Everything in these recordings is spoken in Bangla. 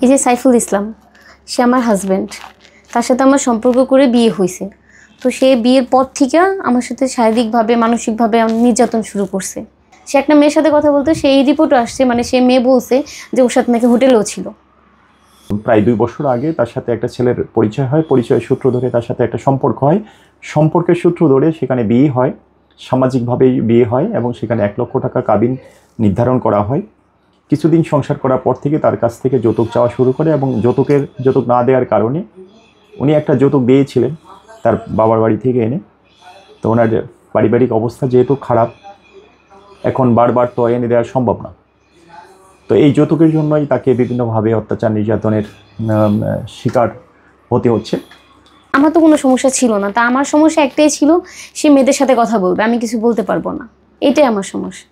এই যে সাইফুল ইসলাম, সে আমার হাজব্যান্ড, তার সাথে আমার সম্পর্ক করে বিয়ে হয়েছে। তো সে বিয়ের পর থেকে আমার সাথে শারীরিকভাবে মানসিকভাবে নির্যাতন শুরু করছে। সে একটা মেয়ের সাথে কথা বলতে, সেই রিপোর্টও আসছে, মানে সে মেয়ে বলছে যে ওর সাথে নাকি হোটেলেও ছিল। প্রায় 2 বছর আগে তার সাথে একটা ছেলের পরিচয় হয়, পরিচয়ের সূত্র ধরে তার সাথে একটা সম্পর্ক হয়, সম্পর্কের সূত্র ধরে সেখানে বিয়ে হয়, সামাজিকভাবেই বিয়ে হয় এবং সেখানে 1 লক্ষ টাকা কাবিন নির্ধারণ করা হয়। কিছুদিন সংসার করার পর থেকে তার কাছ থেকে যৌতুক চাওয়া শুরু করে এবং যৌতুক না দেওয়ার কারণে উনি একটা যৌতুক দিয়েছিলেন তার বাবার বাড়ি থেকে এনে। তো ওনার পারিবারিক অবস্থা যেহেতু খারাপ, এখন বারবার তো এনে দেওয়া সম্ভব না। তো এই যৌতুকের জন্যই তাকে বিভিন্নভাবে অত্যাচার নির্যাতনের শিকার হতে হচ্ছে। আমার তো কোনো সমস্যা ছিল না, তা আমার সমস্যা একটাই ছিল, সে মেয়েদের সাথে কথা বলবে, আমি কিছু বলতে পারবো না। এটাই আমার সমস্যা।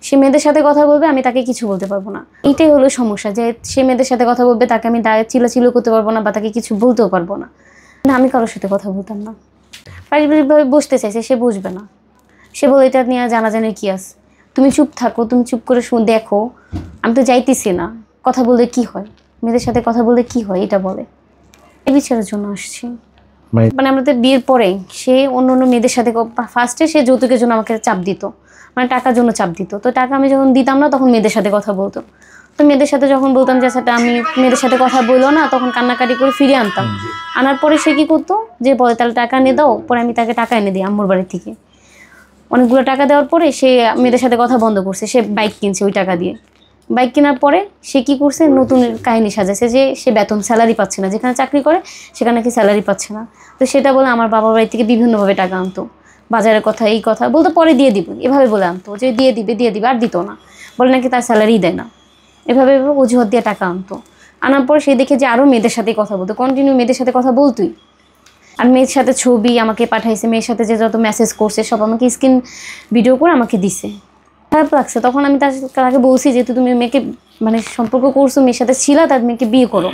সে মেয়েদের সাথে কথা বলবে, আমি তাকে কিছু বলতে পারবো না। এইটাই হলো সমস্যা, যে সে মেয়েদের সাথে কথা বলবে, তাকে আমি চিল্লাচিল্লি করতে পারবো না বা তাকে কিছু বলতেও পারবো না। না, আমি কারোর সাথে কথা বলতাম না। পারিবারিকভাবে বসতে চাইছে, সে বুঝবে না। সে বলে এটা নিয়ে জানাজানির কী আছে, তুমি চুপ থাকো, তুমি চুপ করে দেখো, আমি তো যাইতেছি না, কথা বললে কি হয়, মেয়েদের সাথে কথা বললে কি হয়, এটা বলে। এই বিচারের জন্য আসছি। মানে আমাদের বিয়ের পরে সে অন্য মেয়েদের সাথে, ফার্স্টে সে যৌতুকের জন্য আমাকে চাপ দিত, মানে টাকার জন্য চাপ দিত। তো টাকা আমি যখন দিতাম না, তখন মেয়েদের সাথে কথা বলতো। তো মেয়েদের সাথে যখন বলতাম যে সেটা আমি মেয়েদের সাথে কথা বললো না, তখন কান্নাকাটি করে ফিরিয়ে আনতাম। আনার পরে সে কী করতো, যে বলে তাহলে টাকা এনে দাও, পরে আমি তাকে টাকা এনে দিই আম্মুর বাড়ি থেকে। অনেকগুলো টাকা দেওয়ার পরে সে মেয়েদের সাথে কথা বন্ধ করছে। সে বাইক কিনছে ওই টাকা দিয়ে। বাইক কেনার পরে সে কী করছে, নতুন কাহিনী সাজাচ্ছে যে সে বেতন স্যালারি পাচ্ছে না, যেখানে চাকরি করে সেখানে নাকি স্যালারি পাচ্ছে না। তো সেটা বলে আমার বাবার বাড়ি থেকে বিভিন্নভাবে টাকা আনতো, বাজারের কথা এই কথা বলতো, পরে দিয়ে দিব এভাবে বলে আনতো, যে দিয়ে দিবে আর দিত না, বলে নাকি তার স্যালারিই দেয় না। এভাবে অজুহাত দিয়ে টাকা আনতো। আনার পর সে দেখে যে আরও মেয়েদের সাথে কথা বলতো, কন্টিনিউ মেয়েদের সাথে কথা বলতোই। আর মেয়ের সাথে ছবি আমাকে পাঠাইছে, মেয়ের সাথে যে যত মেসেজ করছে সব আমাকে স্ক্রিন ভিডিও করে আমাকে দিছে। খারাপ লাগছে। তখন আমি তাকে বলছি, যেহেতু তুমি মেয়েকে মানে সম্পর্ক করছো, মেয়ের সাথে ছিলা, তার মেয়েকে বিয়ে করো।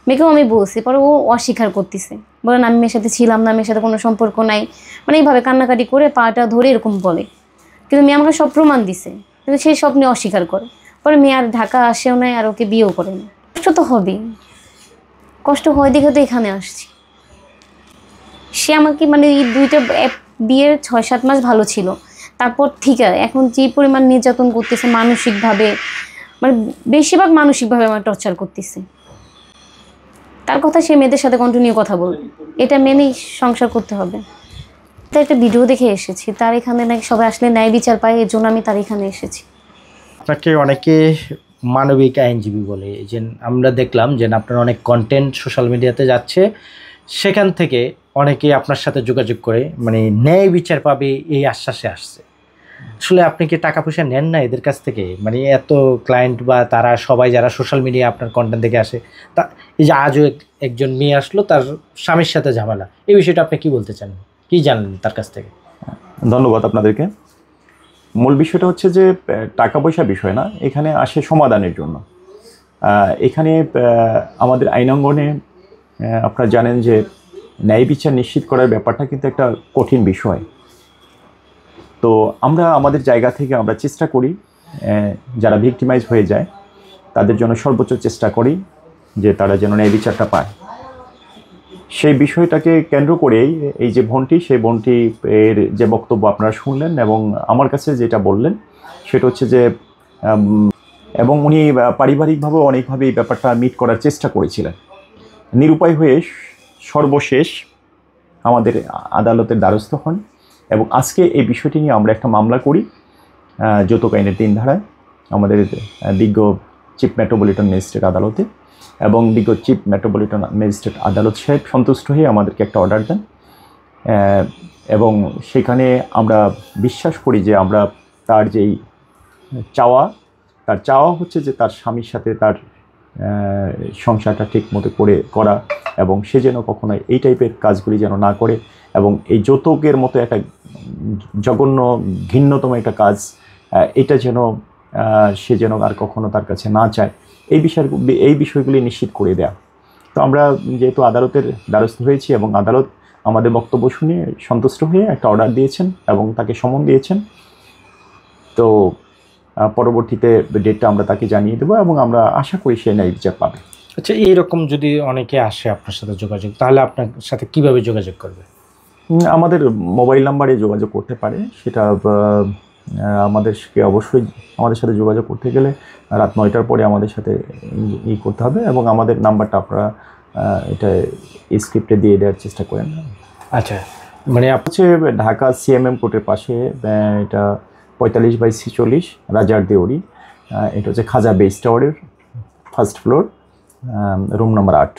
মেয়েকেও আমি বলছি, পরে ও অস্বীকার করতেছে, বলেন আমি মেয়ের সাথে ছিলাম না, মেয়ের সাথে কোনো সম্পর্ক নাই, মানে এইভাবে কান্নাকাটি করে পাটা ধরে এরকম বলে। কিন্তু মেয়ে আমাকে সব প্রমাণ দিছে, কিন্তু সেই সব নিয়ে অস্বীকার করে। পরে মেয়ে আর ঢাকা আসেও নাই, আর ওকে বিয়েও করে না। কষ্ট তো হবেই, কষ্ট হয় দেখে তো এখানে আসছি। সে আমাকে মানে এই বিয়ের 6-7 মাস ভালো ছিল, তারপর ঠিক আছে এখন যে পরিমাণ নির্যাতন করতেছে মানসিকভাবে, মানে বেশিরভাগ মানসিকভাবে আমার টর্চার করতেছে। তার কথা সে মেয়েদের সাথে কন্টিনিউ কথা বলবে, এটা মেনেই সংসার করতে হবে। তাই একটা ভিডিও দেখে এসেছি, তার এখানে নাকি সবাই আসলে ন্যায় বিচার পায়, এর জন্য আমি তার এখানে এসেছি। আপনাকে অনেকে মানবিক আইনজীবী বলে, যে আমরা দেখলাম যে আপনার অনেক কন্টেন্ট সোশ্যাল মিডিয়াতে যাচ্ছে, সেখান থেকে অনেকে আপনার সাথে যোগাযোগ করে মানে ন্যায় বিচার পাবে এই আশ্বাসে আসছে। আসলে আপনি কি টাকা পয়সা নেন না এদের কাছ থেকে? মানে এত ক্লায়েন্ট বা তারা সবাই যারা সোশ্যাল মিডিয়া আপনার কন্টেন্ট দেখে আসে, তা এই যে আজও একজন মেয়ে আসলো, তার স্বামীর সাথে ঝামেলা, এই বিষয়টা আপনি কি বলতে চান, কি জানেন তার কাছ থেকে? ধন্যবাদ আপনাদেরকে। মূল বিষয়টা হচ্ছে যে টাকা পয়সা বিষয় না, এখানে আসে সমাধানের জন্য। এখানে আমাদের আইনাঙ্গনে আপনারা জানেন যে ন্যায় বিচার নিশ্চিত করার ব্যাপারটা কিন্তু একটা কঠিন বিষয়। তো আমরা আমাদের জায়গা থেকে আমরা চেষ্টা করি, যারা ভিক্টিমাইজ হয়ে যায় তাদের জন্য সর্বোচ্চ চেষ্টা করি যে তারা যেন ন্যায় বিচারটা পায়। সেই বিষয়টাকে কেন্দ্র করেই এই যে বোনটি, সেই বোনটি এর যে বক্তব্য আপনারা শুনলেন এবং আমার কাছে যেটা বললেন সেটা হচ্ছে যে এবং উনি পারিবারিকভাবে অনেকভাবে এই ব্যাপারটা মিট করার চেষ্টা করেছিলেন। নিরুপায় হয়ে সর্বশেষ আমাদের আদালতের দ্বারস্থ হন এবং আজকে এই বিষয়টি নিয়ে আমরা একটা মামলা করি যৌতুক আইনের 3 ধারায় আমাদের বিজ্ঞ চিফ মেট্রোপলিটন ম্যাজিস্ট্রেট আদালতে, এবং বিজ্ঞ চিফ মেট্রোপলিটন ম্যাজিস্ট্রেট আদালত সাহেব সন্তুষ্ট হয়ে আমাদেরকে একটা অর্ডার দেন এবং সেখানে আমরা বিশ্বাস করি যে আমরা তার যেই তার চাওয়া হচ্ছে যে তার স্বামীর সাথে তার সংসারটা ঠিক মতো করা এবং সে যেন কখনো এই টাইপের কাজগুলি যেন না করে এবং এই যৌতুকের মতো একটা জঘন্য ঘৃণ্যতম একটা কাজ এটা যেন সে যেন আর কখনো তার কাছে না চায়, এই বিষয়গুলি নিশ্চিত করে দেয়া। তো আমরা যেহেতু আদালতের দ্বারস্থ হয়েছি এবং আদালত আমাদের বক্তব্য শুনে সন্তুষ্ট হয়ে একটা অর্ডার দিয়েছেন এবং তাকে সমন দিয়েছেন। তো পরবর্তীতে ডেটটা আমরা তাকে জানিয়ে দেবো এবং আমরা আশা করি সে ন্যায় বিচার পাবে। আচ্ছা, এইরকম যদি অনেকে আসে আপনার সাথে যোগাযোগ, তাহলে আপনার সাথে কিভাবে যোগাযোগ করবে? আমাদের মোবাইল নাম্বারে যোগাযোগ করতে পারে। সেটা আমাদেরকে অবশ্যই আমাদের সাথে যোগাযোগ করতে গেলে রাত 9টার পরে আমাদের সাথে করতে হবে, এবং আমাদের নাম্বারটা আপনারা এটা স্ক্রিপ্টে দিয়ে দেওয়ার চেষ্টা করেন। আচ্ছা, মানে হচ্ছে ঢাকা সিএমএম কোর্টের পাশে, এটা 45/46 রাজার দেউরি। এটা হচ্ছে খাজা বেস টাওয়ারের ফার্স্ট ফ্লোর, রুম নাম্বার 8।